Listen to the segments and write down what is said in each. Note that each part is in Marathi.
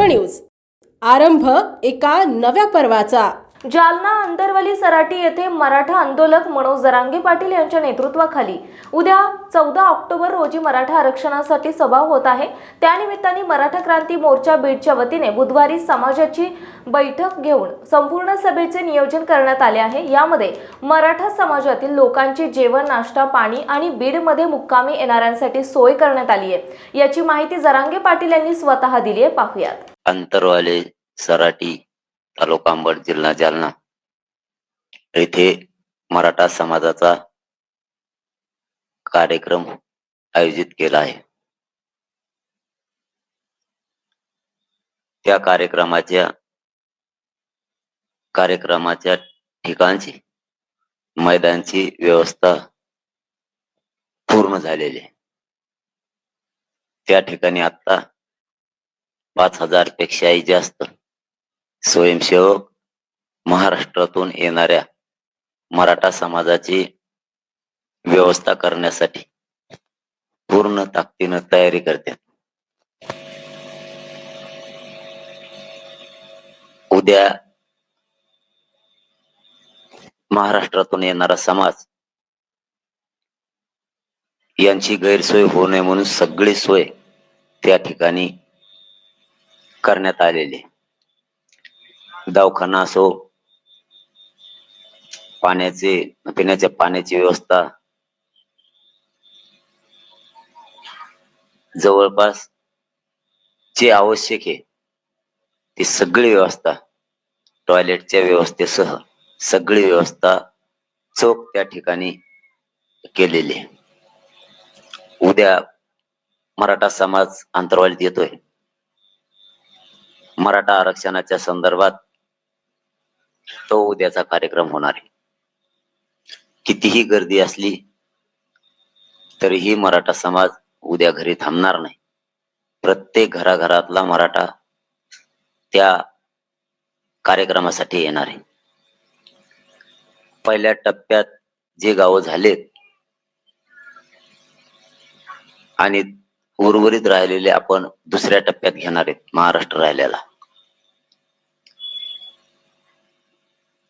न्यूज, आरंभ एका नव्या पर्वाचा। जालना अंदरवली सराटी येथे मराठा आंदोलक मनोज जरांगे पाटील यांच्या नेतृत्वाखाली उद्या 14 ऑक्टोबर रोजी मराठा आरक्षणासाठी सभा होत आहे। त्यानिमित्ताने मराठा क्रांती मोर्चा बीडच्या वतीने बुधवारी समाजाची बैठक घेऊन संपूर्ण सभेचे नियोजन करण्यात आले आहे। यामध्ये मराठा समाजातील लोकांची जेवण, नाश्ता, पाणी आणि बीडमध्ये मुक्कामी येणाऱ्यांसाठी सोय करण्यात आली आहे। याची माहिती जरांगे पाटील यांनी स्वतः दिली आहे। पाहूयात। अंतरवाले सराटी तालुका अंबड जिल्हा जालना येथे मराठा समाजाचा कार्यक्रम आयोजित केला आहे। त्या कार्यक्रमाच्या ठिकाणची मैदानाची व्यवस्था पूर्ण झालेली आहे। त्या ठिकाणी आता 5000 पेक्षाही जास्त स्वयंसेवक महाराष्ट्रातून येणाऱ्या मराठा समाजाची व्यवस्था करण्यासाठी पूर्ण ताकदीने तयारी करतात। उद्या महाराष्ट्रातून येणारा समाज यांची गैरसोय होऊ नये म्हणून सगळी सोय त्या ठिकाणी करण्यात आलेली। दवाखाना असो, पिण्याच्या पाण्याची व्यवस्था, जवळपास जे आवश्यक आहे ती सगळी व्यवस्था, टॉयलेटच्या व्यवस्थेसह सगळी व्यवस्था चोख त्या ठिकाणी केलेली आहे। उद्या मराठा समाज अंतरवालीत येतोय। मराठा आरक्षणाच्या संदर्भात तो उद्याचा कार्यक्रम होणार आहे। कितीही गर्दी असली तरीही मराठा समाज उद्या घरी थांबणार नाही। प्रत्येक घराघरातला मराठा त्या कार्यक्रमासाठी येणार आहे। पहिल्या टप्प्यात जे गावं झालेत आणि उर्वरित राहिलेले आपण दुसऱ्या टप्प्यात घेणार आहेत। महाराष्ट्र राहिलेला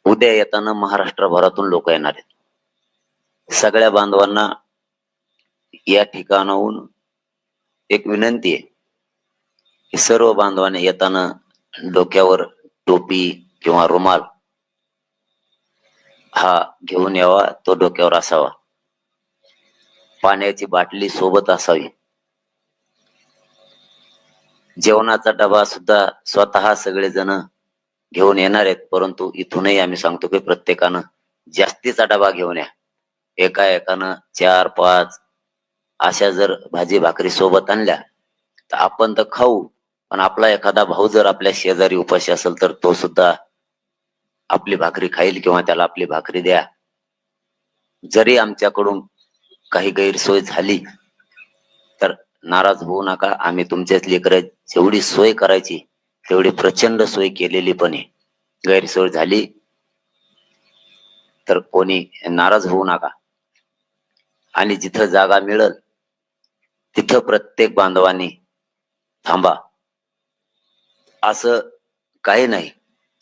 उद्या येताना महाराष्ट्रभरातून लोक येणार आहेत। सगळ्या बांधवांना या ठिकाणाहून एक विनंती आहे की सर्व बांधवांनी येताना डोक्यावर टोपी किंवा रुमाल हा घेऊन यावा, तो डोक्यावर असावा। पाण्याची बाटली सोबत असावी। जेवणाचा डबा सुद्धा स्वतः सगळेजण घेऊन येणार आहेत, परंतु इथूनही आम्ही सांगतो की प्रत्येकानं जास्तीचा डबा घेऊन या। एकानं 4-5 अशा जर भाजी भाकरी सोबत आणल्या तर आपण तर खाऊ, पण आपला एखादा भाऊ जर आपल्या शेजारी उपाशी असेल तर तो सुद्धा आपली भाकरी खाईल किंवा त्याला आपली भाकरी द्या। जरी आमच्याकडून काही गैरसोय झाली तर नाराज होऊ नका। आम्ही तुमच्याच लेकरं, जेवढी सोय करायची तेवढी प्रचंड सोय केलेली पण आहे। गैरसोय झाली तर कोणी नाराज होऊ नका। आणि जिथं जागा मिळेल तिथं प्रत्येक बांधवांनी थांबा। असं काही नाही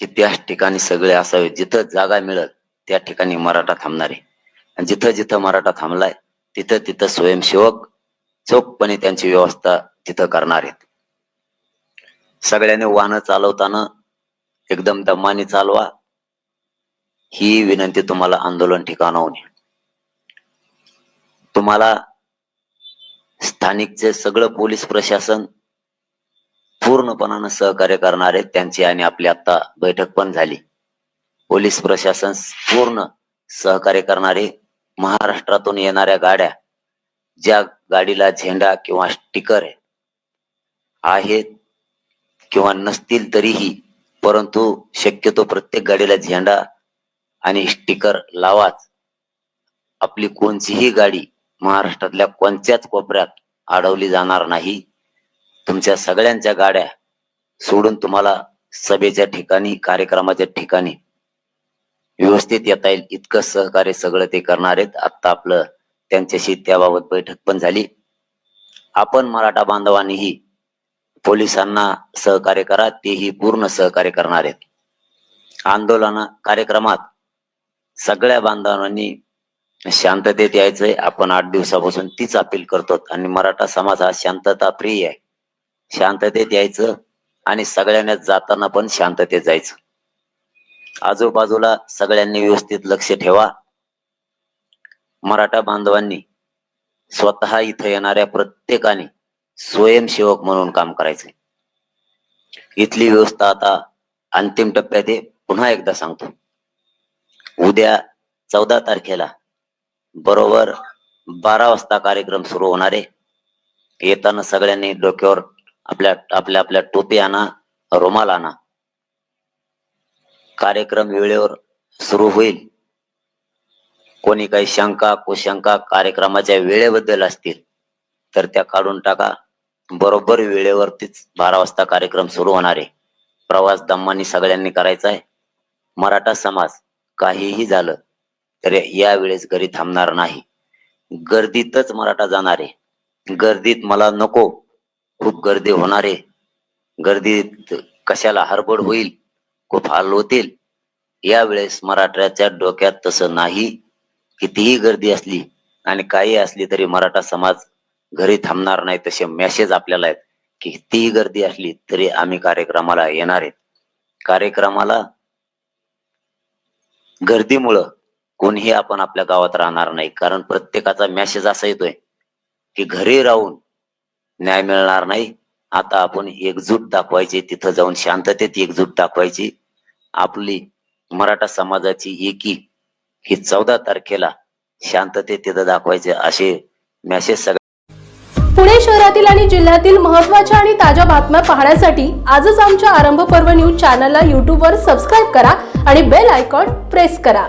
की त्याच ठिकाणी सगळे असावे। जिथं जागा मिळेल त्या ठिकाणी मराठा थांबणार आहे। आणि जिथं जिथं मराठा थांबलाय तिथं तिथं स्वयंसेवक चोखपणे त्यांची व्यवस्था तिथं करणार आहेत। सगळ्यांनी वाहनं चालवताना एकदम दमाने चालवा, ही विनंती तुम्हाला आंदोलन ठिकाणाहून। तुम्हाला स्थानिकचे सगळं पोलीस प्रशासन पूर्णपणाने सहकार्य करणार आहेत। त्यांची आणि आपली आता बैठक पण झाली। पोलीस प्रशासन पूर्ण सहकार्य करणारे। महाराष्ट्रातून येणाऱ्या गाड्या, ज्या गाडीला झेंडा किंवा स्टिकर आहेत किंवा नसतील तरीही, परंतु शक्यतो प्रत्येक गाडीला झेंडा आणि स्टिकर लावाच। आपली कोणतीही गाडी महाराष्ट्रातल्या कोणत्याच कोपऱ्यात अडवली जाणार नाही। तुमच्या सगळ्यांच्या गाड्या सोडून तुम्हाला सभेच्या ठिकाणी, कार्यक्रमाच्या ठिकाणी व्यवस्थित येता येईल इतकं सहकार्य सगळं ते करणार आहेत। आता आपलं त्यांच्याशी त्याबाबत बैठक पण झाली। आपण मराठा बांधवांनीही पोलिसांना सहकार्य करा, तेही पूर्ण सहकार्य करणार आहेत। आंदोलन कार्यक्रमात सगळ्या बांधवांनी शांततेत यायचंय। आपण 8 दिवसापासून तीच अपील करतो आणि मराठा समाज हा शांतता प्रिय आहे। शांततेत यायचं आणि सगळ्यांना जाताना पण शांततेत जायचं। आजूबाजूला सगळ्यांनी व्यवस्थित लक्ष ठेवा। मराठा बांधवांनी स्वतः इथं येणाऱ्या प्रत्येकाने स्वयंसेवक म्हणून काम करायचंय। इथली व्यवस्था आता अंतिम टप्प्यात आहे। पुन्हा एकदा सांगतो, उद्या 14 तारखेला बरोबर 12 वाजता कार्यक्रम सुरू होणार आहे। येताना सगळ्यांनी डोक्यावर आपल्या टोपी आणा, रुमाल आणा। कार्यक्रम वेळेवर सुरू होईल। कोणी काही शंका कुशंका कार्यक्रमाच्या वेळेबद्दल असतील तर त्या काढून टाका। बरोबर वेळेवरतीच 12 वाजता कार्यक्रम सुरू होणार आहे। प्रवास दमानी सगळ्यांनी करायचा आहे। मराठा समाज काहीही झालं तर यावेळेस घरी थांबणार नाही। गर्दीतच मराठा जाणार आहे। गर्दीत मला नको, खूप गर्दी होणार आहे। गर्दीत कशाला हडबड होईल, खूप हाल होतील। यावेळेस मराठ्याच्या डोक्यात तसं नाही। कितीही गर्दी असली आणि काही असली तरी मराठा समाज घरी थांबणार नाही। तसे मेसेज आपल्याला आहेत की कितीही गर्दी असली तरी आम्ही कार्यक्रमाला येणार आहेत। कार्यक्रमाला गर्दीमुळं कोणीही आपण आपल्या गावात राहणार नाही, कारण प्रत्येकाचा मेसेज असा येतोय की घरी राहून न्याय मिळणार नाही। आता आपण एकजूट दाखवायची, तिथं जाऊन शांततेत एकजूट दाखवायची। आपली मराठा समाजाची एकी ही 14 तारखेला शांततेत तिथं दाखवायचे असे मेसेज पुणे शहरातील आणि जिल्ह्यातील महत्त्वाच्या आणि ताज्या बातम्या पाहण्यासाठी आजच आमच्या आरंभ पर्व न्यूज चॅनलला YouTube वर सबस्क्राईब करा आणि बेल आयकॉन प्रेस करा।